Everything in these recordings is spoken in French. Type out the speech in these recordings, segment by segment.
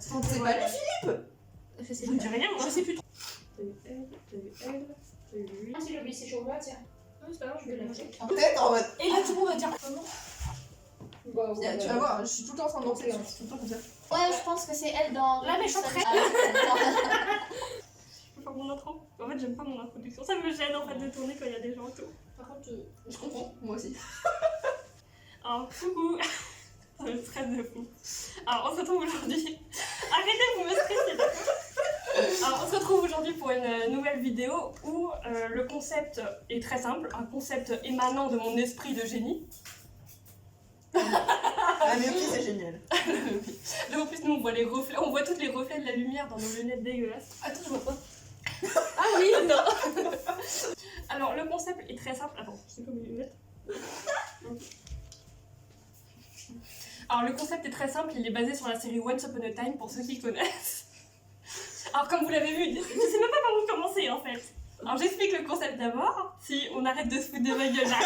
C'est pas lui, Philippe. Je ne dis rien, moi. Je sais plus trop. T'as eu elle, t'as eu elle, t'as eu lui. Ah, si le lycée chocolat, tiens. Non, c'est pas grave, je vais lâcher. Peut-être en mode. Et là, tout le monde va dire comment. Bah, ouais, Tu vas voir, je suis tout le temps en train de danser, je suis tout le temps comme ça. Ouais, je pense que c'est elle dans. La méchante reine. Je peux faire mon intro. En fait, j'aime pas mon introduction. Ça me gêne en fait de tourner quand il y a des gens autour. Par contre, je comprends, moi aussi. Alors, coucou. Ça me stresse de fou. Alors, on se retrouve aujourd'hui. Arrêtez, vous me stressez, d'accord. Alors, on se retrouve aujourd'hui pour une nouvelle vidéo où le concept est très simple. Un concept émanant de mon esprit de génie. La myopie, c'est génial. Là, en plus, nous, on voit les reflets. On voit tous les reflets de la lumière dans nos lunettes dégueulasses. Attends, je vois pas. Ah oui, non. Alors, le concept est très simple. Attends, je sais pas mes lunettes. Alors, le concept est très simple. Il est basé sur la série Once Upon a Time, pour ceux qui connaissent. Alors, comme vous l'avez vu, je sais même pas par où commencer, en fait. Alors, j'explique le concept d'abord, si on arrête de se foutre de ma gueule là.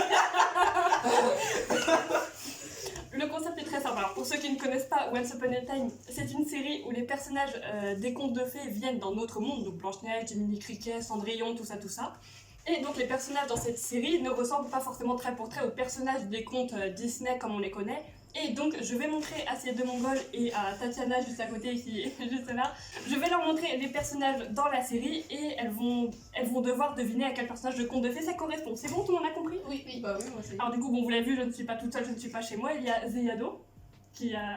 Le concept est très simple. Alors, pour ceux qui ne connaissent pas Once Upon a Time, c'est une série où les personnages des contes de fées viennent dans notre monde, donc Blanche-Neige, Jiminy Cricket, Cendrillon, tout ça, tout ça. Et donc les personnages dans cette série ne ressemblent pas forcément trait pour trait aux personnages des contes Disney comme on les connaît. Et donc je vais montrer à ces deux Mongols et à Tatiana juste à côté qui est juste là, je vais leur montrer les personnages dans la série et elles vont devoir deviner à quel personnage de conte de fées ça correspond. C'est bon, tout le monde a compris? Oui, oui, bah oui, moi c'est. Alors du coup, bon, vous l'avez vu, je ne suis pas toute seule, je ne suis pas chez moi, il y a Zeyado,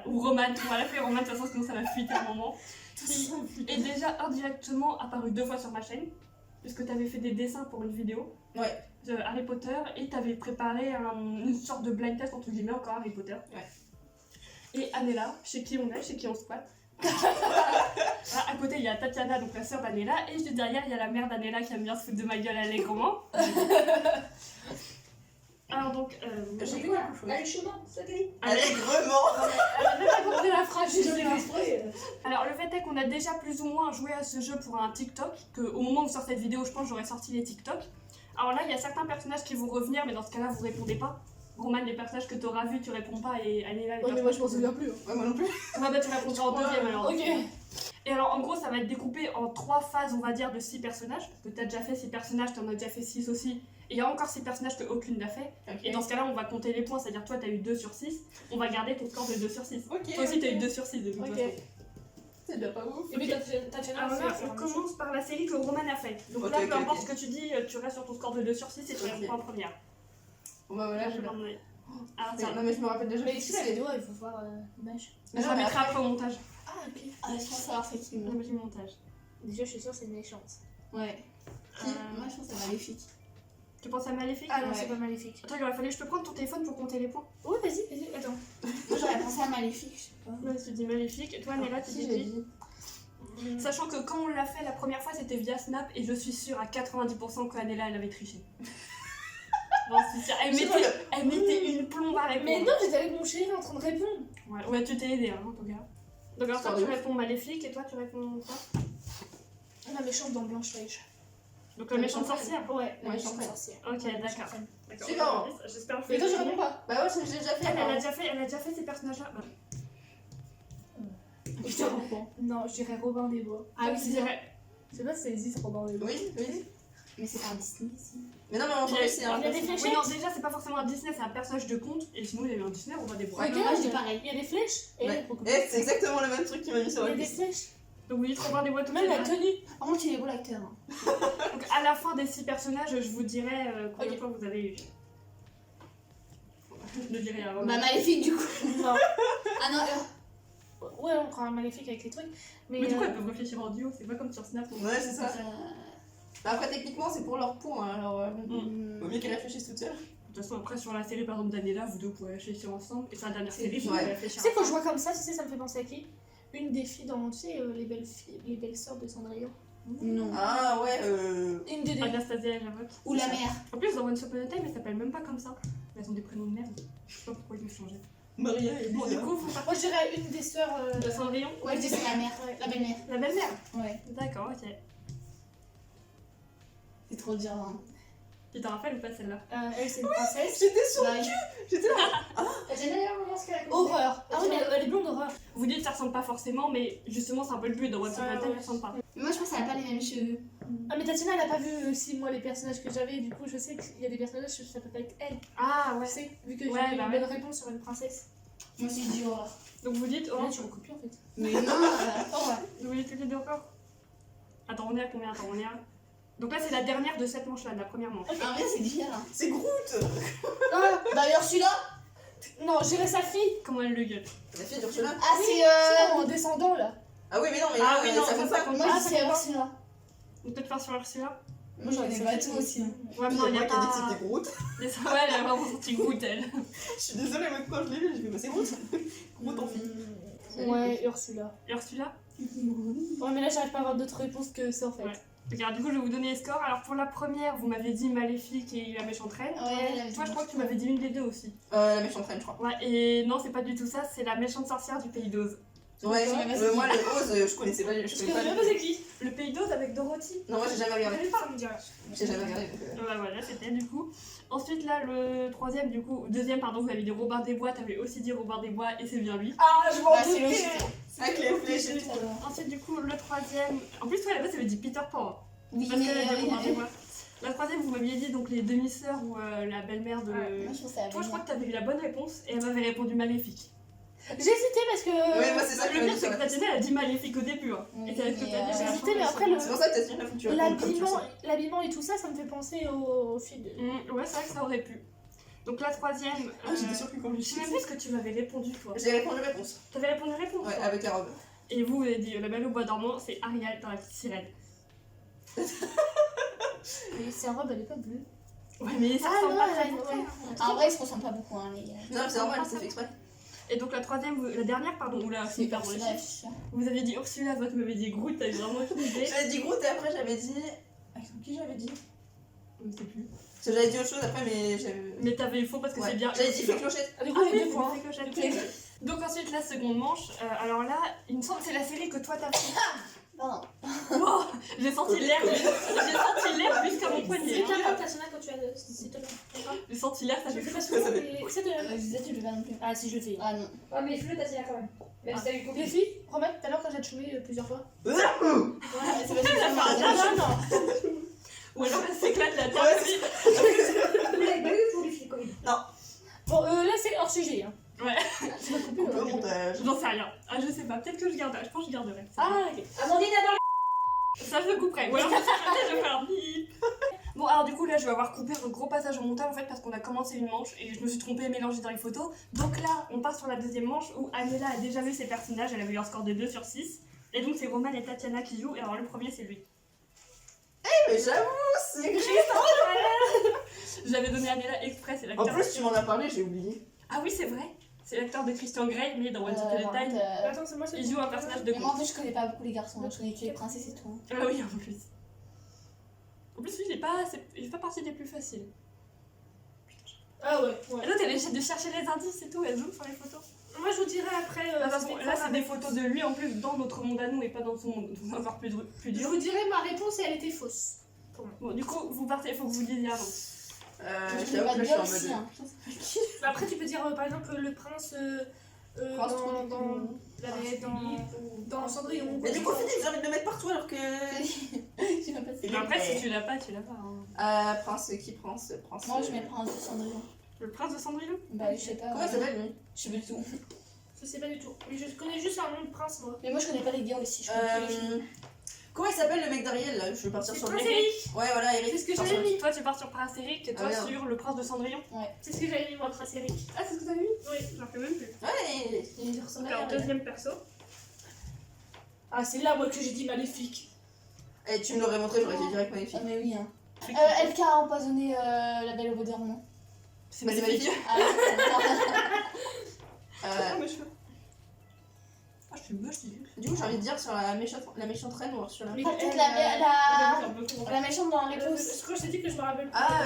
ou Roman, on va l'appeler Roman de toute façon sinon ça va fuiter un moment, qui est déjà indirectement apparu 2 fois sur ma chaîne, puisque tu avais fait des dessins pour une vidéo Ouais. de Harry Potter et tu avais préparé une sorte de blind test entre guillemets encore Harry Potter. Ouais. Et Anela, chez qui on est, chez qui on squatte. Là, à côté il y a Tatiana, donc la sœur d'Anela, et juste derrière il y a la mère d'Anela qui aime bien se foutre de ma gueule allègrement. Alors donc, J'ai quoi quelque chose. Allègrement, ça te dit. Allègrement. Elle a même pas compris la phrase, je l'ai exprès. Alors le fait est qu'on a déjà plus ou moins joué à ce jeu pour un TikTok, qu'au moment où je sors cette vidéo, je pense que j'aurais sorti les TikTok. Alors là, il y a certains personnages qui vont revenir, mais dans ce cas-là, vous répondez pas. Roman, les personnages que tu auras vus, tu réponds pas, et Anela, les Ouais, mais moi je m'en souviens plus. Ouais, moi non plus. bah, tu répondras en deuxième alors. Ok. Et alors en gros, ça va être découpé en 3 phases, on va dire, de 6 personnages. Parce que tu as déjà fait 6 personnages, tu en as déjà fait 6 aussi. Et il y a encore 6 personnages que aucune n'a fait. Ok. Et dans ce cas-là, on va compter les points, c'est-à-dire toi, tu as eu 2 sur 6. On va garder ton score de 2 sur 6. Ok. Toi aussi, tu as eu 2 sur 6 de toute Ok. façon. C'est déjà pas ouf. Et puis Tatiana, Alors là, c'est on commence par la série que Roman a fait. Donc Ok, là, ok, peu importe ok. ce que tu dis, tu restes sur ton score de 2 sur 6 et tu Ok. réponds en première. Bon bah voilà, Là, je je vais. vais l'emmener. Alors Mais- tiens, Non mais je me rappelle déjà. Mais ici la vidéo, il faut voir l'image. je la mettrai après au montage. Ah, ok. Ah, je pense savoir c'est qui. Je moi. la mettrai au montage. Déjà, je suis sûre, c'est une méchante. Ouais. Qui Moi, je pense que c'est maléfique. Tu penses à Maléfique? Ah non, Ouais. c'est pas maléfique. Attends, il aurait fallu que je te prenne ton téléphone pour compter les points. Ouais, vas-y, attends. Moi, j'aurais pensé à maléfique, je sais pas. Là, tu dis Maléfique. Et toi, Néla, tu Si, dis j'ai qui? dit. Sachant que quand on l'a fait la première fois, c'était via Snap et je suis sûre à 90% qu'Anela, elle avait triché. Non, c'est sûr. Elle mettait une plombe à répondre. Mais non, j'étais avec mon chéri en train de répondre. Ouais, tu t'es aidé, hein, en tout cas. Donc alors, toi, Histoire tu de ouf. réponds Maléfique et toi, tu réponds quoi? La méchante dans Blanche-Neige. Donc la méchante sorcière. Ouais, la Ouais, méchante je sorcière. Ok, Ouais, d'accord. méchante. Suivant. J'espère que Mais toi, je réponds pas. Bah ouais, j'ai déjà fait. Elle a déjà fait ces personnages-là. Bah, Je réponds. Non, je dirais Robin des Bois. Ah oui, je c'est dirais- vrai. Je sais pas si ça existe, Robin des Bois. Oui, oui. Mais c'est par Disney, si. Mais non, mais en fait, c'est un. Il y a des Oui, fléchettes. non, déjà, c'est pas forcément un Disney, c'est un personnage de conte. Et sinon, il y a eu un Disney, on voit des bois. Ouais, moi, je dis pareil. Il y a des flèches. Et Ouais. beaucoup. Eh, c'est exactement le même truc qui m'a mis sur Il y la a des liste. flèches. Donc, vous dites Robin des Bois tout Même la seul. tenue. Par contre, il est beau l'acteur. Hein. Donc, à la fin des 6 personnages, je vous dirai combien de Ok. fois vous avez eu. Je ne dirai rien. Bah, maléfique, du coup. Non. Ah non, Ouais, on prend un maléfique avec les trucs. Mais, Mais du coup, elles peuvent réfléchir en duo, c'est pas comme sur Snap. Ouais, c'est ça. Bah après, techniquement, c'est pour leur points, hein, alors. Vaut mieux qu'elles réfléchissent toutes seules. De toute façon, après, sur la série par exemple d'Anela, vous deux pouvez réfléchir ensemble. Et sur la dernière série, vous Ouais. pouvez Tu réfléchir sais, quand je ensemble. vois comme ça, tu sais, ça me fait penser à qui? Une des filles dans, tu sais, les belles filles, les belles sœurs de Cendrillon. Non. Ah ouais, Une des deux. Anastasia et Javoc. Ou la mère. En plus, dans Once Upon a Time, elles s'appellent même pas comme ça. Elles ont des prénoms de merde. Je sais pas pourquoi ils ont changé. Maria et Bon, du coup, vous Moi, je dirais une des sœurs. de Cendrillon. Ouais, je dis c'est la mère. Ouais. La belle-mère. La belle-mère. Ouais. D'accord, ok. C'est trop dur, hein. Tu t'en rappelles ou pas celle-là? Elle, c'est une princesse. J'étais sur Bah, le cul. J'étais là. J'ai d'ailleurs moment ce qu'elle a Horreur. Ah oui, mais elle est blonde, horreur. Vous dites que ça ressemble pas forcément, mais justement c'est un peu le but dans Once Upon a Time, elle ressemble pas. Mais moi je pense qu'elle a pas les mêmes cheveux. Ah, mais Tatiana, elle a pas vu aussi, moi, les personnages que j'avais. Du coup, je sais qu'il y a des personnages que je s'appelle avec elle. Ah Tu ouais. sais, vu que Ouais, j'ai bah une ouais. bonne réponse sur une princesse. Moi aussi je dis horreur. Donc vous dites Ouais, horreur. tu recopies en fait. Mais non, horreur. Vous dites toutes les deux horreur. Attends, on est à combien? Attends, on est à... Donc là c'est la dernière de cette manche là, de la première manche. En vrai c'est difficile. Hein. C'est Groot. Ah, D'ailleurs celui-là. non, j'irai sa fille. Comment elle le gueule? La fille d'Ursula. Ah Oui, c'est en descendant là. Ah oui, mais non, mais Ah là, oui, non, ça ça, compte ça pas. compte Moi pas. je dis c'est Ursula. On peut peut-être faire sur Ursula. Moi j'en ai pas tout aussi. Hein. Ouais, mais non, il y a Moi qui ai dit que pas... c'était Groot. Ouais, elle a vraiment sorti Groot, elle. Je suis désolée, mais quand je l'ai vu, j'ai fait, bah c'est Groot. Groot en fille. Ouais, Ursula. Ursula? Ouais, mais là, j'arrive pas à avoir d'autres réponses que ça en fait. Ouais. Ok, alors du coup je vais vous donner les scores. Alors pour la première, vous m'avez dit Maléfique et la méchante reine. Ouais, Toi je crois que tu m'avais dit une des deux aussi. La méchante reine, je crois. Ouais, et non, c'est pas du tout ça, c'est la méchante sorcière du Pays d'Oz. Ouais, Ouais, vas-y. moi, le Oz, je connaissais pas. Je Parce que connais je pas. sais pas c'est qui. Le Pays d'Oz avec Dorothy. Non, moi, j'ai jamais regardé. Ça me dit rien. J'ai jamais regardé. Donc, Ouais, voilà, c'était du coup. Ensuite, là, le troisième, du coup, deuxième, pardon, vous avez dit Robin des Bois, t'avais aussi dit Robin des Bois, et c'est bien lui. Ah, je m'en Bah, c'est doutais. logique. Avec les flèches et tout. Ensuite, du coup, le troisième. En plus, toi, à la base, t'avais dit Peter Pan. Oui, Parce mais qu'elle a dit Robin des oui. Bois. La troisième, vous m'aviez dit donc les demi-sœurs ou la belle-mère de. Moi je pense que c'est Toi, je crois que t'avais eu la bonne réponse et elle m'avait répondu Maléfique. J'ai hésité parce que. Ouais, moi, c'est ça que Le je pire, me c'est que Tatiana, elle a dit Maléfique au début. Hein. Oui, Et c'est avec que mais, t'as dit. j'ai la hésité, mais chanson, après, c'est- le- C'est pour ça que t'as signé la future. L'habillement et tout ça, ça me fait penser au fil de. Ouais, c'est vrai que ça aurait pu. Donc la troisième. Ah, j'étais sûre que quand Je sais même plus ce que tu m'avais répondu, toi. J'ai répondu réponse. T'avais répondu réponse. Ouais, toi. avec la robe. Et vous avez dit La Belle au Bois dormant, c'est Ariel dans la petite sirène. Mais sa robe, elle est pas bleue. Ouais, mais ça Ah, ressemble non, pas elle a très une- beaucoup. ouais. En vrai ils se ressemblent pas beaucoup hein les gars. Non, mais c'est normal, c'est fait exprès. Et donc la troisième, la dernière, pardon, ou la C'est pardon, Ursula, les je suis sûre. vous avez dit Ursula, toi tu m'avais dit Groot, t'avais vraiment aucune idée. J'avais dit Groot et après, j'avais dit. Attends, qui j'avais dit? Je ne sais plus. Parce que j'avais dit autre chose après, mais j'avais. Mais t'avais faux parce que Ouais. c'est bien. J'avais dit Ursula. fée clochette. Ah, du Ah coup, oui, les deux c'est points. fait clochette. Du coup, Donc ensuite la seconde manche, alors là, il me semble que c'est la série que toi t'as fait. Pardon. Wow, j'ai senti l'air, j'ai senti l'air jusqu'à mon poignet. C'est hein. qu'un Tatiana quand tu as. S'il te plaît. D'accord. J'ai senti l'air, ça Je fait le fais plus. pas souvent, mais c'est de la. Je disais tu le fais pas non plus. Ah, si, je le fais. Ah non. Ouais, mais fais-le Tatiana quand même. Même si t'as eu Les filles, remets tout à l'heure quand j'ai chômé plusieurs fois. Ouais, c'est parce que ça m'a Non, non. Ou alors elle s'éclate la tête. Vous l'avez pas eu pour les filles Covid. Bon, là, c'est hors sujet. Hein. Ouais. Tu vas couper Coupe le au montage. J'en sais rien. Ah, je sais pas, peut-être que je garderai. Je pense que je garderai. Ah, ok. Amandine adore Ça, je le couperai. Ou alors, je vais faire un bip. Bon, alors du coup, là, je vais avoir coupé un gros passage au montage en fait parce qu'on a commencé une manche et je me suis trompée et mélangée dans les photos. Donc là, on part sur la deuxième manche où Anela a déjà vu ses personnages. Elle avait eu un score de 2 sur 6. Et donc, c'est Roman et Tatiana qui jouent. Et alors, le premier, c'est lui. Mais j'avoue, c'est gris. J'avais donné Anela exprès, c'est En l'acteur. plus, tu m'en as parlé, j'ai oublié. Ah oui, c'est vrai. C'est l'acteur de Christian Grey, mais dans Once Upon a Time. Attends, c'est moi, c'est Il joue un personnage de Mais moi en conte. fait je connais pas beaucoup les garçons, je connais que les princesses et tout. Ah oui, en plus. En plus, lui, il fait pas partie des plus faciles. Ah, ouais. Et l'autre, elle essaie de chercher les indices et tout, elle joue sur les photos. Moi, je vous dirai après. De toute façon, c'était là, quoi c'est ma des photos de lui en plus dans notre monde à nous et pas dans son monde. Donc, encore plus Je dur. vous dirai ma réponse et elle était fausse. Bon, du coup, vous partez, il faut que vous disiez avant. Je connais J'avoue pas que de là, je suis gars en aussi mode. hein. Après, tu peux dire par exemple le prince. Prince dans Cendrillon. Mais du coup, Philippe, j'ai envie de le mettre partout alors que. Je sais même pas si- Mais après, si tu l'as pas, tu l'as pas. Hein. Prince, qui Prince? Prince. Moi je mets Prince de Cendrillon. Le prince de Cendrillon. Bah je sais pas. Comment il s'appelle lui? Je sais pas du tout. Je sais pas du tout. Mais je connais juste un nom de prince, moi. Mais moi je connais pas les gars aussi. Je connais que les filles. Comment il s'appelle le mec d'Ariel là? Je vais partir C'est sur Prince lui. Eric. Ouais, voilà, Eric. C'est ce que Prince j'avais Eric. mis. Toi, tu pars sur Prince Eric et toi Ah, merde. sur le prince de Cendrillon. C'est ce que j'avais mis, moi, Prince Eric. Ah, c'est ce que t'as mis Oui. J'en fais même plus. Ouais! Il ressemble à Alors, Ariel. deuxième perso. Ah, c'est là, moi, que j'ai dit maléfique. Et tu me l'aurais montré, j'aurais dit direct magnifique. Ah mais oui hein. LK a empoisonné la belle au beau dormant. C'est Bah, c'est magnifique. magnifique. Ah, mes cheveux. Ah, je suis moche, dis. Du coup, j'ai envie de dire sur la méchante reine ou sur la. Mais Peut-être elle, la méchante dans les Je réponses. crois que je t'ai dit que je me rappelle plus. Ah,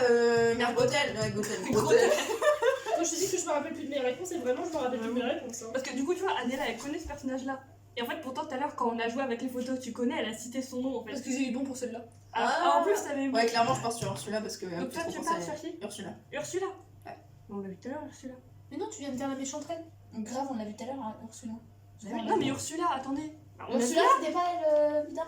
Mère Gothel. Gothel. Quand je te dis que je me rappelle plus de mes réponses, et vraiment, je me rappelle plus de mes réponses. Hein. Parce que du coup, tu vois, Adèle, elle connaît ce personnage-là. Et en fait, pourtant, tout à l'heure, quand on a joué avec les photos que tu connais, elle a cité son nom en fait. Parce que j'ai eu bon pour celle-là. En plus, t'avais eu bon. Ouais, clairement, je pars sur Ursula parce que. Donc toi, tu pars sur qui? Ursula. Ursula. Ouais. On l'a vu tout à l'heure, Ursula. Mais non, tu viens de dire la méchante reine. Grave, on l'a vu tout à l'heure, hein, Ursula. Non, mais Ursula, attendez. On a vu Ursula, c'était pas elle, putain.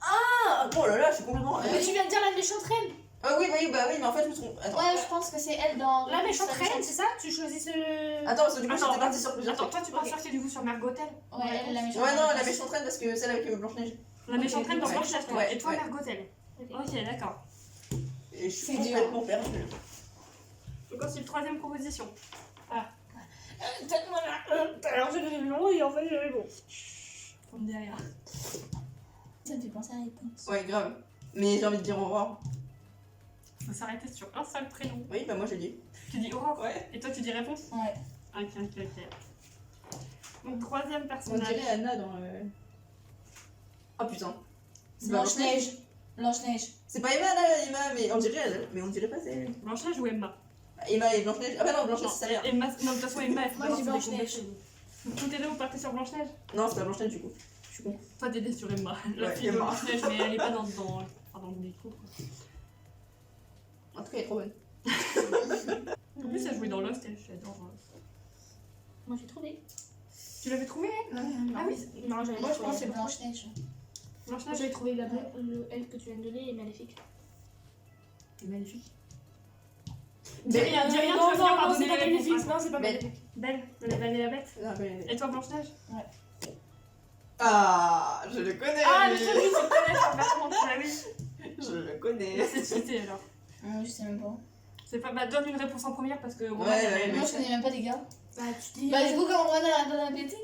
Ah, oh là là, je suis complètement. Mais tu viens de dire la méchante reine. Ah oui, bah oui, mais en fait, je me trompe. Attends. Ouais, je pense que c'est elle dans. La méchante reine, c'est ça? Tu choisis ce. Attends, parce que du coup, Attends, j'étais partie sur plusieurs Attends, trucs. toi, tu pars sur qui du coup sur Margotel? Ouais, elle, la méchante Ouais, non, reine. la méchante reine parce que celle avec Blanche-Neige. La méchante reine dans Ouais. Blanche-Neige, toi. Ouais, Et toi, ouais. Margotel. Ok, d'accord. Et je suis C'est dur. complètement perdue. Donc ensuite, troisième proposition. Alors j'ai donné le nom et en fait j'avais bon. Faut me dire rien. Ça me fait penser à la réponse. Ouais, grave. Mais j'ai envie de dire Aurore. Faut s'arrêter sur un seul prénom. Oui, bah moi j'ai dit. Tu dis Aurore. Ouais. Et toi, tu dis réponse? Ouais. Ok. Donc, troisième On personnage. dirait Anna dans le. Ah putain. C'est pas Blanche-Neige. Blanche-Neige. C'est pas Emma là, Emma, mais on dirait elle. Mais on dirait pas c'est elle. Blanche-Neige ou Emma? Emma et Blanche-Neige. Ah bah non, Blanche-Neige Non, c'est sa mère. Emma, non, de toute façon, Emma, elle faut Moi, avoir je dis des Blanche-Neige. combats. Donc, tous les deux, vous partez sur Blanche-Neige? Non, c'est pas Blanche-Neige du coup. Je suis con. Toi, t'étais sur Emma. La Ouais, fille de Emma. Blanche-Neige, mais elle est pas dans le micro. En tout cas, elle est trop bonne. En plus, elle jouait dans Lost, elle, j'adore. Moi j'ai trouvé. Tu l'avais trouvé? Ah oui, Non, j'avais Moi, pas je pense que c'est trouvé. Blanche-Neige. Moi Blanche-Neige. j'avais trouvé elle que tu viens de donner et maléfique. C'est magnifique. Dis rien, dis rien, non, tu vas non, finir par non, donner c'est pas les réponses, maléfique, hein. non, c'est pas Mais- maléfique. Belle, de la Belle et la Bête. Ah, ouais. Et toi, Blanche-Neige? Ah, je le connais. Ah, mais lui. celui tu le connais, par contre, bah oui. Je le connais. C'est cheaté alors. Je sais même pas. C'est pas. Bah, donne une réponse en première parce que. Ouais, elle- Moi, je connais même pas les gars. Bah tu dis. Bah, du coup, quand on va dans la BT,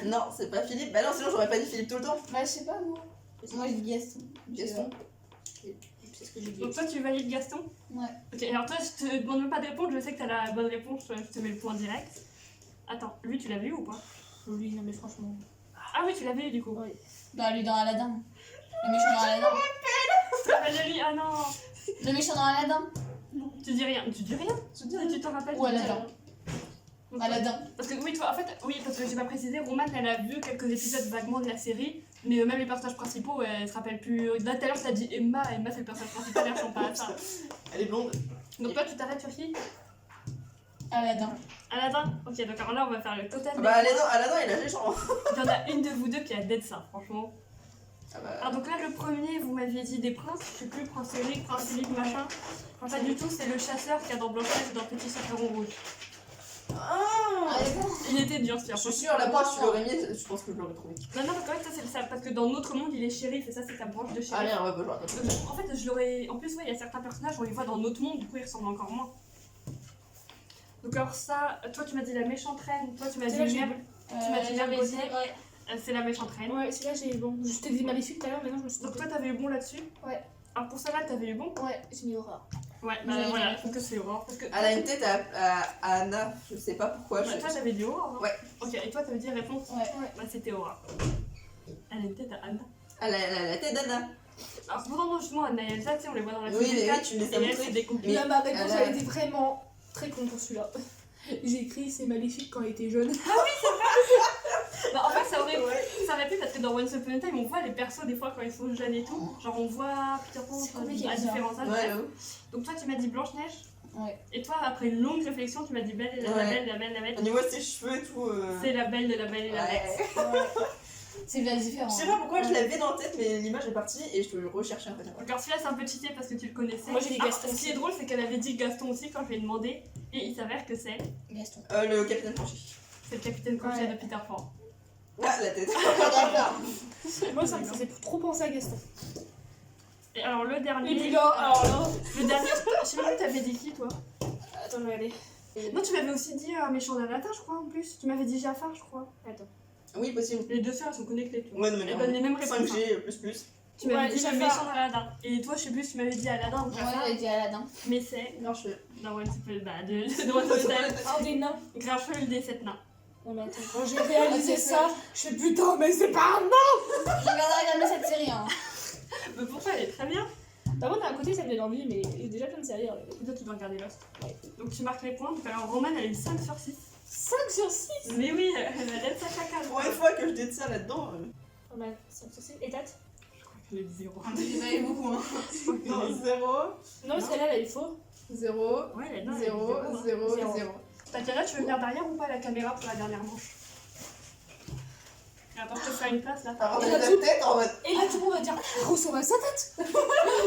Non, c'est pas Philippe. Bah non, sinon j'aurais pas dit Philippe tout le temps. bah, je sais pas, moi. Moi, je dis Gaston. Gaston. C'est ce que j'ai dit. Donc, toi, tu valides Gaston? Ouais. Ok, alors toi, je te demande même pas de répondre, je sais que t'as la bonne réponse, je te mets le point direct. Attends, lui, tu l'avais eu ou pas? Oui, non mais franchement. Ah oui, tu l'avais eu du coup. Ouais. Bah, lui dans Aladdin. Le méchant dans Aladdin. Tu te rappelles de lui? Ah non. Le méchant dans Aladdin. Tu dis rien. Tu dis rien? Tu t'en rappelles? Ou tu dis Aladdin. rien. Donc, Aladdin. Parce que oui, toi, en fait, oui, parce que j'ai pas précisé, Romane, elle a vu quelques épisodes vaguement de la série, mais même les personnages principaux, elle se rappelle plus. Là, tout à l'heure, t'as dit Emma, Emma c'est le personnage principal, elle ressemble pas à ça. Elle est blonde. Donc toi, tu t'arrêtes sur qui? Aladdin. Aladdin? Ok, donc alors là, on va faire le total. Ah bah Aladdin, il a géant. Il y en a une de vous deux qui a dead ça, franchement. Ah bah. Alors donc là, le premier, vous m'aviez dit des princes, je sais plus, prince Eric, prince Philippe, machin. Pas du tout, c'est le chasseur qu'il y a dans Blanche-Neige dans Petit Chaperon Rouge. Ah Aladdin. Il était dur, Je suis sûre, la branche, tu l'aurais mis, je pense que je l'aurais trouvé. Non, non, parce qu'en fait, ça c'est ça, parce que dans notre monde, il est shérif, et ça c'est sa branche de Ah shérif. rien, ouais, bah j'aurais pas trouvé. Donc, en fait, je l'aurais. En plus, ouais, il y a certains personnages, on les voit dans notre monde, du coup, ils ressemblent encore moins. Donc, alors, ça, toi, tu m'as dit la méchante reine, toi, tu m'as dit C'est là, j'ai Merle, tu m'as dit j'avais Merle dit, Gauthier. ouais. C'est la méchante reine. Ouais, c'est là j'ai eu bon. Je t'ai dit maléfique tout à l'heure, maintenant je me suis Donc, trompée. toi, t'avais eu bon là-dessus. Ouais. Alors, pour celle-là, t'avais eu bon. Ouais, j'ai mis Aurore. Ouais, Vous avez voilà, dit. je trouve que c'est Aurore. Parce que Elle a une tête à Anna, je sais pas pourquoi. bah, toi, t'avais dit Aurore, non? Ouais. Ok, et toi, t'avais dit réponse. Ouais. Bah, c'était Aurore. Elle a une tête à Anna. Elle a la tête d'Anna. Alors, c'est pourtant, non, justement, Anna et Elsa, tu sais, on les voit dans la Oui, série mais 4, oui, tu me les as et elle, montrés. c'est des copines. Mais Là, ma réponse elle a- elle était vraiment très con pour celui-là. J'ai écrit c'est maléfique quand elle était jeune. Bah, en fait, ça aurait pu parce que dans Once Upon a Time, on voit les persos des fois quand ils sont jeunes et tout. Genre, on voit Peter Pan C'est compliqué, à ça. différents âges. Ouais, bref. j'avoue. Donc, toi, tu m'as dit Blanche-Neige. Ouais. Et toi, après une longue réflexion, tu m'as dit Belle et la Ouais. Belle, la Belle, la Belle. Au niveau de ses cheveux et tout. C'est la Belle de la Belle et la Bête. Ouais. C'est bien différent. Je sais pas pourquoi je l'avais dans la tête, mais l'image est partie et je peux le rechercher en fait. Donc, alors, celui-là, c'est un peu cheaté parce que tu le connaissais. Moi, j'ai dit Ah, Gaston Ce qui est drôle, c'est qu'elle avait dit Gaston aussi quand je lui ai demandé. Et il s'avère que c'est Gaston. Le capitaine Franchi. le capitaine Crochet Ouais. de Peter Pan. Ah, la tête. D'accord. Moi ça me faisait trop penser à Gaston. Et alors, le dernier. Et puis là, alors là. Le dernier. Je sais pas, t'avais dit qui, toi? Attends, je vais aller. Non, tu m'avais aussi dit un méchant d'Aladdin, je crois, en plus. Tu m'avais dit Jafar, je crois. Attends. Oui, possible. Les deux sœurs, elles sont connectées, tu vois. Ouais, non, mais Elles donnent les mêmes réponses. 5G, plus. Tu m'avais Ouais, dit le Jafar. méchant d'Aladdin. Et toi, je sais plus si tu m'avais dit Aladdin ou Ouais, Jafar. elle était Aladdin. Mais c'est Non, je fais. dans One Upon bah, de One Upon a Time. Un des nains. Grincheux des 7 nains. Non mais attends, quand j'ai réalisé Ah, c'est ça, je fais putain mais c'est pas un nain. Je regarderai jamais cette série. Hein. Mais pourquoi elle est très bien? Bah moi d'un côté ça me donne envie mais il y a déjà plein de séries. Et toi, tu dois regarder Lost. Donc tu marques les points. Donc alors, Romane, elle a eu 5 sur 6. 5 sur 6. Mais oui, elle a sa caca. Pour une fois que je dis ça là-dedans. Pas mal, 5 sur 6. Et Tate? Le 0. Vous avez beaucoup, hein. Non, 0, Non, celle-là, là, il faut. 0, Ouais, non, 0, 0, 0. Tatiana, tu veux venir derrière ou pas à la caméra pour la dernière manche? Attends, je te fais une place là. Alors, on a la tête en mode. Et là, tout le monde va dire Rousseau sa tête.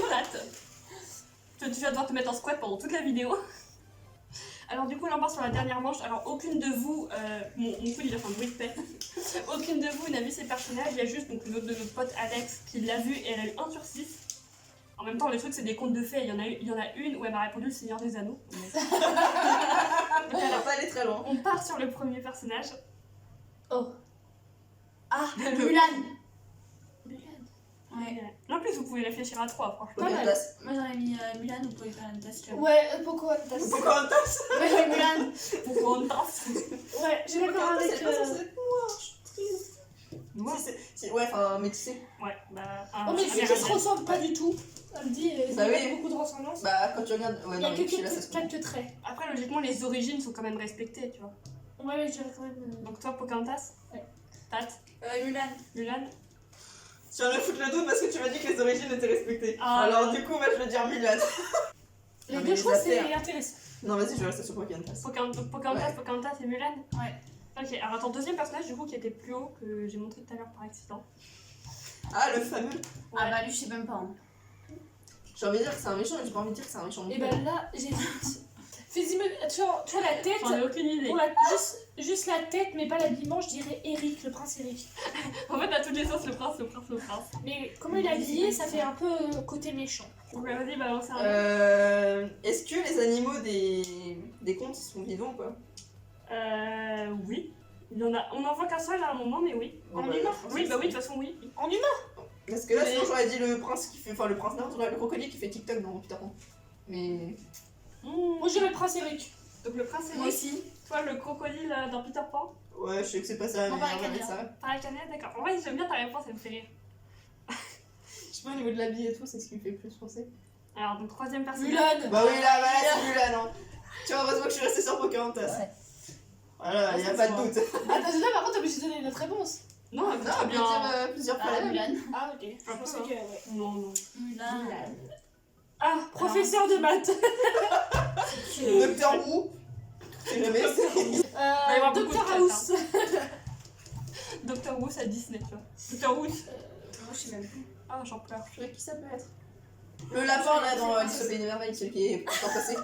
Tate. Tu vas devoir te mettre en squat pendant toute la vidéo. Alors du coup, là on part sur la dernière manche. Alors aucune de vous, mon coude il a fait un bruit de paix. Aucune de vous n'a vu ces personnages. Il y a juste donc une autre de notre pote Alex qui l'a vu et elle a eu 1 sur 6. En même temps, le truc c'est des contes de fées. Il y en a une où elle m'a répondu le Seigneur des Anneaux. Donc, On va pas aller très loin. on part sur le premier personnage. Oh. Ah, Le- Mulan. Ouais. En plus, vous pouvez réfléchir à 3, franchement. Pas mal. mal. Moi j'aurais mis Mulan, vous pouvez faire une tasse. Ouais, pourquoi t'as ça? Pourquoi on tasse? Ouais, j'ai Mulan. Pourquoi on passe? Ouais, j'ai d'accord avec. C'est pas censé être noir, je suis triste. Moi Ouais, enfin, mais tu sais. Ouais, bah. Oh, mais vu qu'ils se ressemblent pas du tout, ça me dit, il y Bah a oui. beaucoup de ressemblances. Bah, quand tu regardes. Ouais, Il y a non, que mais puis là, ça se comprend. quelques traits. Après, logiquement, les origines sont quand même respectées, tu vois. Ouais, mais je dirais quand même. Donc toi, Pocahontas? Ouais. Tate? Mulan. Mulan? Tu viens de me foutre le doute parce que tu m'as dit que les origines étaient respectées. Ah. Alors, du coup, moi, je vais dire Mulan. Les Non, mais deux les choix, c'est affaires. intéressant. Non, vas-y, je vais rester sur Pocahontas. Pocahontas, Ouais. Pocahontas et Mulan? Ouais. Ok, alors attends, deuxième personnage du coup qui était plus haut que j'ai montré tout à l'heure par accident. Ah, le fameux. Ah bah lui je sais même pas. Hein. J'ai envie de dire que c'est un méchant, mais j'ai pas envie de dire que c'est un méchant. Et ben là, j'hésite. Fais-y, tu vois la tête. J'en ai aucune idée. Pour juste la tête, mais pas l'habillement, je dirais Eric, le prince Eric. En fait, à toutes les sauces, le prince. Mais comment il est habillé, ça fait un peu côté méchant. Donc ouais, vas-y, balance un. Est-ce que les animaux des contes ils sont vivants ou pas? Oui. On en voit qu'un seul à un moment, mais oui. Bon, En bah, humain je pense Oui, que bah oui, de c'est- toute façon, oui. En humain. Parce que là, Mais- sinon j'aurais dit le prince qui fait. Enfin, le prince n'importe quoi, le crocodile qui fait TikTok dans Peter Pan. Mais. Moi, je dirais le prince Eric. Donc le prince Moi Eric, aussi. toi le crocodile dans Peter Pan. Ouais, je sais que c'est pas ça, Non, mais pas la on va mettre canette. ça. Par la canette, d'accord. En vrai, j'aime bien ta réponse, elle me fait rire. Je sais pas, au niveau de l'habit et tout, c'est ce qui me fait plus penser. Alors, donc troisième personnage. Mulan. Bah oui, là, voilà, c'est Mulan, non. Tu vois, heureusement que je suis restée sur Pocahontas. Ouais. Voilà, y a pas de doute. Attends, là, par contre, t'as obligé de donner notre réponse. Non, elle Non, peut on très peut bien. dire plusieurs fois Ah la même. Mulan. Ah, ok. Je Un pensais peu, que. Ouais. Non, non. Mulan. Ah, professeur de maths. Docteur Who. C'est jamais essayé. y avoir beaucoup de Docteur têtes, House. Doctor Who à Disney, tu vois. Doctor Who. Moi je sais même plus. Ah, j'en pleure. Je sais qui ça peut être. Le lapin là dans Alice au pays des merveilles, celui qui est pourtant passé.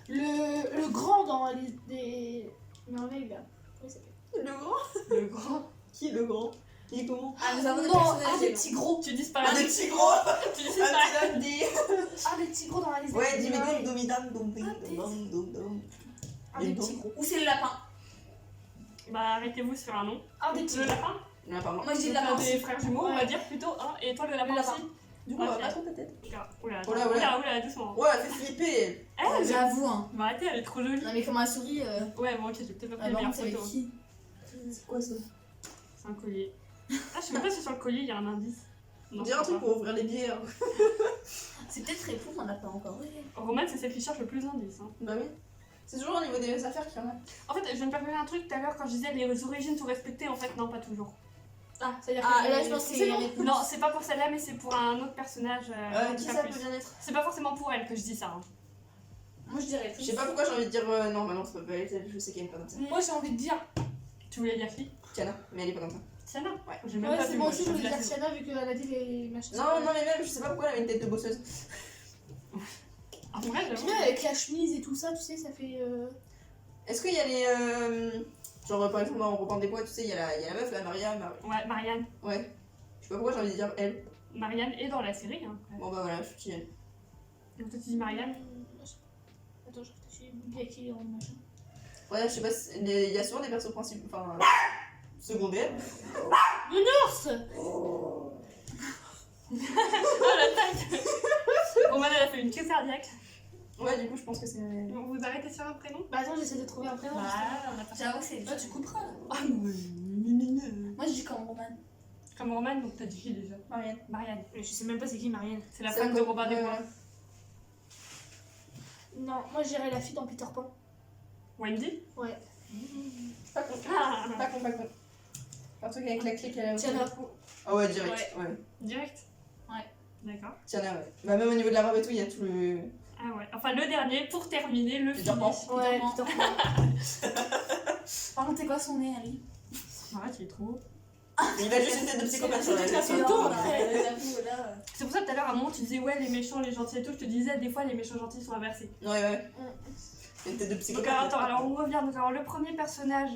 Le grand dans les merveilles, là. Comment il s'appelle? Le grand. Le grand. Qui est le grand? Il est comment? Ah nous avons des Non, personnages. un des petits gros. Tu disparais. Un des petits gros. Tu Un disparais. petit lundi. Un des petits gros dans la liste. Ouais, des dis merveilles. dum dum dum. Un des petits gros. Ou c'est le lapin. Bah, arrêtez-vous sur un nom. Un des petits Le gros. lapin. Non, pardon. Moi je dis le Donc, lapin des aussi. frères jumeaux, on va Ouais. dire plutôt. Hein. Et toi, le lapin Le lapin. aussi. Du coup, on va Ok. pas trop ta tête. Oula, Oula, oula. oula, doucement. Ouais, elle fait flipper. Elle, J'avoue hein. mais arrêtez, elle est trop jolie. Non mais comment elle sourit. Ouais, bon, ok, j'ai peut-être pas pris Ah les par meilleures contre c'est avec photos. qui? C'est quoi ça? C'est un collier. Ah, je sais même pas si sur le collier il y a un indice. Non, Dis un je truc crois pour ouvrir les bières. C'est peut-être réponse, on l'a pas encore. pas. Roman, c'est celle qui cherche le plus d'indices. Hein. Bah oui. C'est toujours au niveau des affaires qu'il y en a. En fait, je viens de permettre un truc tout à l'heure quand je disais les origines sont respectées. En fait, non, pas toujours. Ah, c'est-à-dire Ah que là je pense que c'est bon. réponse. Non, c'est pas pour celle-là, mais c'est pour un autre personnage. Qui bien ça plus. peut bien être? C'est pas forcément pour elle que je dis ça. Hein. Moi, je dirais. Je sais pas pourquoi j'ai envie de dire non, bah non, c'est pas elle, je sais qu'elle est pas comme ça. Moi, j'ai envie de dire. Tu voulais dire qui? Tiana, mais elle est pas comme ça. Tiana. Ouais. J'ai même Ouais, pas c'est vu. moi moi, aussi, je je voulais la dire saison. Tiana vu qu'elle a dit les machins. Non, non, mais même, je sais pas pourquoi elle avait une tête de bosseuse. En vrai, Puis j'avoue. même avec la chemise et tout ça, tu sais, ça fait. Est-ce qu'il y a les. Genre, par exemple, dans Reprendre des poids, tu sais, il y a la meuf, la Maria. Ouais, Marianne. Ouais. Je sais pas pourquoi j'ai envie de dire elle. Marianne est dans la série. Hein. Bon, bah voilà, je suis elle. Donc toi, tu dis Marianne. Attends, je réfléchis. Il y a qui en machin. Ouais, je sais pas, il y a souvent des persos principaux. Enfin. Secondaires. Ours. Oh la taille. Roman, elle a fait une crise cardiaque. Ouais, du coup, je pense que c'est. Donc, vous arrêtez sur un prénom? Bah attends, j'essaie de trouver un prénom. Bah, justement. on a pas. J'avoue que c'est. Là, tu couperas. Ah, mais. Moi je dis comme Roman. Comme Roman, donc t'as dit qui déjà? Marianne. Marianne. Mais je sais même pas c'est qui Marianne. C'est la C'est femme la de co- Robin des ouais, Bois. ouais. Non, moi, j'irais la fille dans Peter Pan. Wendy. Ouais. Pas con. Ah, Pas con, pas con. Un truc avec la clé qu'elle a aussi. Tiana. Ah ouais, direct. Ouais. direct. Ouais. D'accord. Tiana, ouais. Bah, même au niveau de la robe et tout, il y a tout le. Ah ouais. Enfin, le dernier, pour terminer, le Peter Pan. finish. Ouais, Peter Peter Pan. Par contre, c'est quoi son nez, Ali? Arrête, il est trop beau. Il a juste une tête de psychopathe sur la C'est tête. tout le temps, là. J'avoue, là. C'est pour ça que tout à l'heure, à un moment, tu disais ouais, les méchants, les gentils et tout. Je te disais, des fois, les méchants gentils sont inversés. Ouais, ouais. Une tête de Donc, psychopathe. attends, alors on revient. Donc, alors, le premier personnage,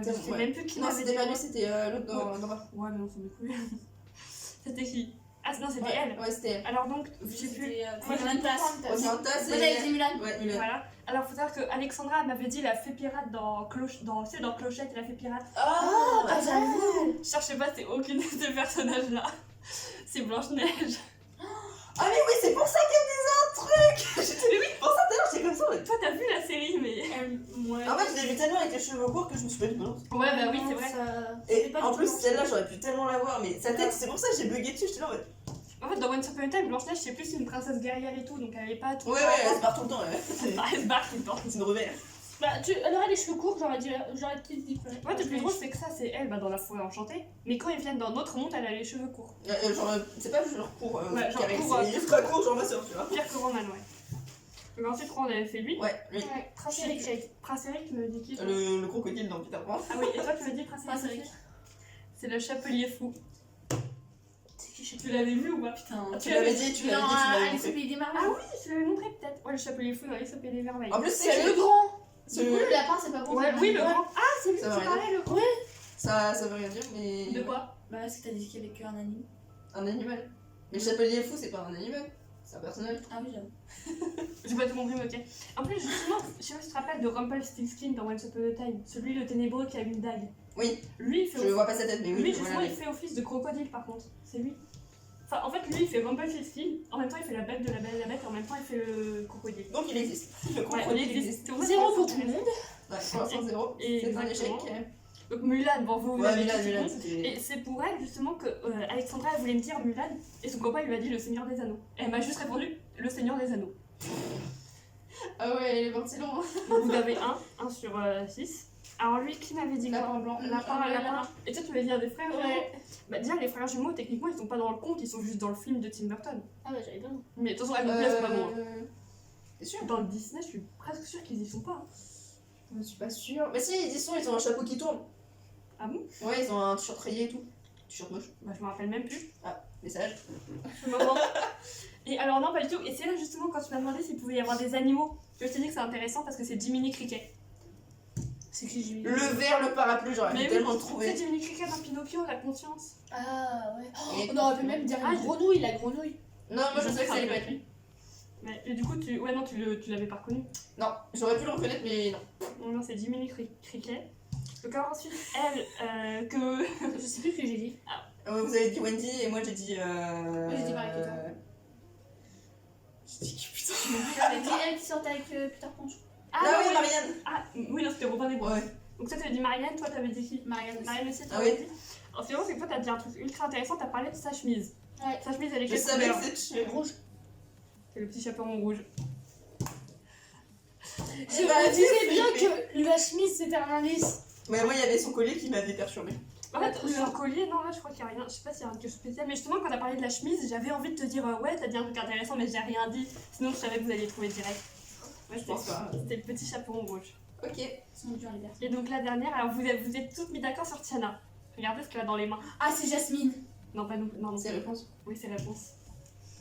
je sais Ouais. même plus qui Non, m'avait c'était dit pas lui, quoi. c'était l'autre dans. Ouais, mais on s'en fout. C'était qui? Ah, non, c'était Ouais, elle. ouais, c'était elle. Alors, donc, je sais plus. C'était Moi, j'ai Pocahontas. Pocahontas, Moi, c'est. j'avais dit Mulan. Ouais, Mulan. Voilà. Alors, faut savoir que Alexandra m'avait dit la fée pirate dans dans Clochette et la fée pirate. Ah, Ah, j'avoue. Je cherchais pas, c'est aucune de ces personnages-là. C'est Blanche-Neige. Ah, mais oui, c'est pour ça qu'elle disait un truc. J'étais pour ça tout à l'heure, j'étais comme ça. Ouais. Toi, t'as vu la série, mais. Ouais. En fait, je l'ai vu tellement avec les cheveux courts que je me suis pas dit non. Ouais, bah oui, c'est vrai. Et en plus, celle-là, j'aurais pu tellement la voir, mais sa tête, c'est pour ça que j'ai bugué dessus. J'étais là, ouais. En fait, dans Once Upon a Time, Blanche-Neige, c'est plus une princesse guerrière et tout, donc elle est pas tout Ouais, le ouais, temps- elle se barre tout le temps. Ouais. Elle se barre tout le temps. C'est une rebelle. Bah, elle aurait les cheveux courts, j'aurais peut-être dit. Ouais, le plus drôle, c'est que ça, c'est elle dans la forêt enchantée. Mais quand ils viennent dans notre monde, elle a les cheveux courts. Genre, c'est pas genre court, Ouais, genre carré, court, c'est ultra court, genre ma soeur, tu vois. Pire que Roman, ouais. Donc ensuite, on avait fait lui. Ouais, lui. Ouais, Prince Eric. Eric. Prince Eric, tu me dis qui toi Le crocodile dans Peter Pan. Ah oui, et toi, tu me dis Prince Prince Eric. Eric. C'est le chapelier fou. C'est qui, je sais Tu l'avais vu ou pas? Putain. Tu l'avais dit, tu l'avais dit, tu l'avais Alice au montré. pays des merveilles. Ah oui, je l'avais montré peut-être. Ouais, le chapelier fou dans les Sopes et les merveilles. En plus, C'est c'est le lui. grand. Ce- Du coup, le lapin, c'est pas bon. Ouais, oui, le grand. Ah, c'est lui Ça qui va rien parlait, le grand. Ça veut rien dire, mais. De quoi? Bah, là, c'est que t'as dit qu'il y avait qu'un anime. Un animal. Mais le chapelier fou, c'est pas un animal, c'est un personnage. Ah oui, j'avoue. J'ai pas tout compris, mais ok. En plus, justement, je sais pas si tu te rappelles de Rumpelstiltskin dans Once Upon a Time, celui le ténébreux qui a une dague. Oui, Lui, il fait je vois pas sa tête, mais oui, lui, je vois justement, la il fait office de crocodile par contre. C'est lui. Enfin, en fait, lui, il fait Rumpelstiltskin, en même temps, il fait la bête de la Belle et la Bête, et en même temps, il fait le crocodile. Donc il existe. Le Ouais, crocodile il existe. C'est pour ça que Zéro c'est pour intéressant. tout le monde. Ouais, pour l'instant, zéro. Et C'est un échec. exactement. Donc Mulan, bon, vous Ouais, l'avez Mulan, dit, Mulan, c'est bon. c'était. Et c'est pour elle justement que Alexandra elle voulait me dire Mulan et son copain lui a dit le Seigneur des Anneaux. Et elle m'a juste répondu le Seigneur des Anneaux. Ah ouais, il est parti long. Donc vous avez 1 sur 6. Alors lui qui m'avait dit quoi? Lapin blanc. Lapin. Et toi tu veux dire des frères jumeaux? Ouais. Bah déjà les frères jumeaux techniquement ils sont pas dans le conte, ils sont juste dans le film de Tim Burton. Ah bah, j'avais bien. Mais attention elle me plaise pas moi. T'es sûr? Dans le Disney je suis presque sûre qu'ils y sont pas. Je suis pas sûre. Mais si, ils ont un chapeau qui tourne. Ah bon? Ouais, ils ont un t-shirt rayé et tout. T-shirt moche. Bah je me rappelle même plus. Message. Je me rends. Et alors non pas du tout. Et c'est là justement quand tu m'as demandé s'il pouvait y avoir des animaux. Je te dis que c'est intéressant parce que c'est Jiminy Cricket. C'est qui j'ai vu. Le verre, le parapluie, j'aurais pu tellement le c'est trouver. Jiminy Cricket dans Pinocchio, la conscience. Ah ouais. Et- On aurait pu même dire Ah, une grenouille, la grenouille. Non, moi je sais que ça allait pas être lui. Mais et du coup, ouais, non, tu l'avais pas reconnu. Non, j'aurais pu le reconnaître, mais non. Non, c'est Jiminy Cricket. Donc alors ensuite, elle, que... Je sais plus ce que j'ai dit. Vous avez dit Wendy et moi j'ai dit. Moi, j'ai dit Marie-Claude. J'ai dit qui putain. Avec elle qui sortait avec Peter Pan. Ah oui, ouais. Marianne. Ah, oui, non, c'était Robin des Bois. Ouais. Donc ça, t'avais dit Marianne, toi, t'avais dit qui? Marianne aussi. Marianne aussi, toi, Ah oui. dit. Alors, finalement, c'est que toi, t'as dit un truc ultra intéressant, t'as parlé de sa chemise. Ouais. Sa chemise, elle est Je quelle savais couleur? que c'était Rouge. C'est le petit chaperon rouge. Je bah, me disais j'ai bien flippé. que la chemise c'était un indice. Mais moi, il y avait son collier qui m'avait perturbé. En fait, sur le collier, non, là, je crois qu'il y a rien. Je sais pas s'il y a un quelque chose de spécial, mais justement, quand t'as parlé de la chemise, j'avais envie de te dire, ouais, t'as dit un truc intéressant, mais j'ai rien dit. Sinon, je savais que vous alliez trouver direct. Ouais, Je pense pas. c'était le petit chaperon rouge. Ok. Ils sont durs, les gars. Et donc, la dernière, alors vous êtes toutes mis d'accord sur Tiana. Regardez ce qu'elle a dans les mains. Ah, c'est Jasmine. Non, pas nous. Non, C'est réponse. Oui, c'est réponse.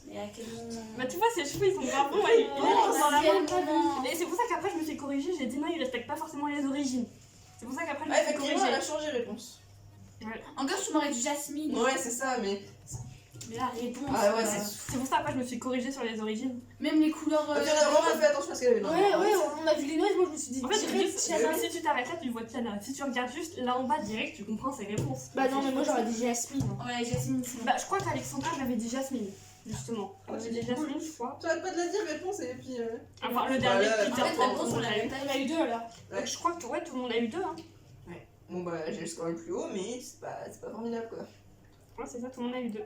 Mais à quel moment Bah, tu vois, ses cheveux, ils sont grave bons, elle est dans la main. tellement. Et c'est pour ça qu'après, je me suis corrigée, j'ai dit non, il respecte pas forcément les origines. C'est pour ça qu'après, je me Ouais, suis effectivement, elle a corrigée. changé réponse. Encore, tu m'aurais dit Jasmine. Ouais, c'est ça, mais. Mais la réponse. Ah ouais, c'est. C'est pour ça qu'après, je me suis corrigée sur les origines. Même les couleurs. Ok, on a vraiment fait attention à ce qu'elle avait dans Ouais, la main. ouais, on a vu les noises, moi je me suis dit En fait, direct, juste, Tiana. si tu t'arrêtes là, tu vois Tiana. Si tu regardes juste là en bas direct, tu comprends ses réponses. Bah non, mais moi j'aurais dit Jasmine. Ouais, Jasmine, c'est bon. Bah, je crois qu'Alexandra m'avait dit Jasmine, justement. Elle m'avait dit Jasmine, je crois. Tu arrêtes pas de la dire, réponse, et puis. Enfin, le Bah, dernier, là, Peter en fait, Pan, réponse, on on l'a l'avait eu. On a eu deux alors. Donc, je crois que ouais, tout le monde a eu 2. Hein. Bon, bah, j'ai le score le plus haut, mais c'est pas formidable, quoi. Ouais, c'est ça, tout le monde a eu 2.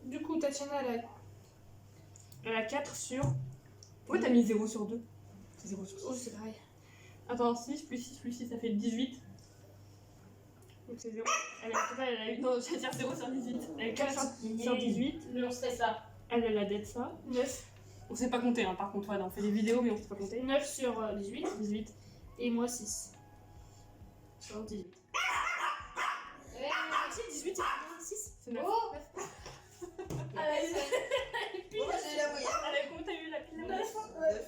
Du coup, Tatiana, Elle a 4 sur. Pourquoi t'as mis 0 sur 2? C'est 0 sur 2. Oh, c'est pareil. Attends, 6 plus 6 plus 6, ça fait 18. Donc c'est 0. Elle a eu. Non, j'allais dire 0 sur 18. Elle a eu 4 sur 18. Non, c'est ça. Elle a dead ça. 9. On sait pas compter, hein, par contre, voilà, on fait des vidéos, mais on sait pas compter. 9 sur 18. 18. Et moi 6. Sur 18. Si, 18 et 6. C'est 9. Oh Bon, bah, j'ai la moyenne. Allez, comment t'as eu la pile 9. Ouais.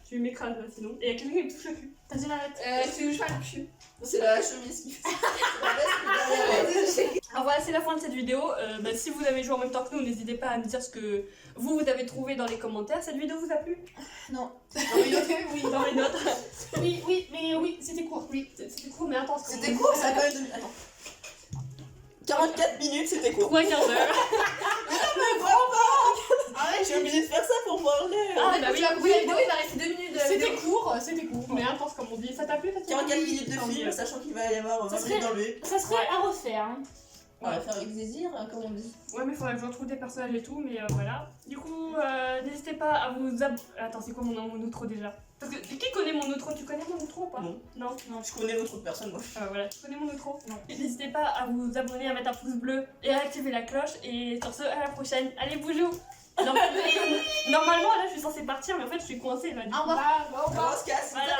Tu m'écrases là sinon. Et il y a quelqu'un qui me touche le cul. T'as dit l'arrête. Tu touches pas le cul. C'est la chemise qui fait. C'est la veste qui est Alors voilà, c'est la fin de cette vidéo. Si vous avez joué en même temps que nous, n'hésitez pas à me dire ce que vous avez trouvé dans les commentaires. Cette vidéo vous a plu? Non. Oui, Dans les notes. Oui, mais oui, c'était court. Oui. C'était court mais intense. c'était court, ça a quand même. Attends. 44 minutes, c'était court. 3 quarts d'heure. Mais vraiment pas. Arrête, J'ai obligé de faire ça pour voir l'heure. Ah bah oui, La vidéo, il va rester 2 minutes de la c'était vidéo. court, c'était court. mais intense comme on dit. Ça t'a plu Tatiana? 44 minutes de Tant film, mieux. sachant qu'il va y avoir 20 Ça minutes serait- dans le. Ça serait à refaire. Hein. On va faire avec plaisir, comme on dit. Ouais, mais il faudrait que je retrouve des personnages et tout, mais voilà. Du coup, n'hésitez pas à vous Attends, c'est quoi mon outro déjà? Parce que qui connaît mon outro? Tu connais mon outro ou pas? Non. Non. Je connais l'autre personne, moi. Voilà, tu connais mon outro? Non. N'hésitez pas à vous abonner, à mettre un pouce bleu et à activer la cloche. Et sur ce, à la prochaine. Allez, bonjour! Normalement, là, je suis censée partir, mais en fait, je suis coincée là. Du coup. Au revoir. On se casse. Voilà.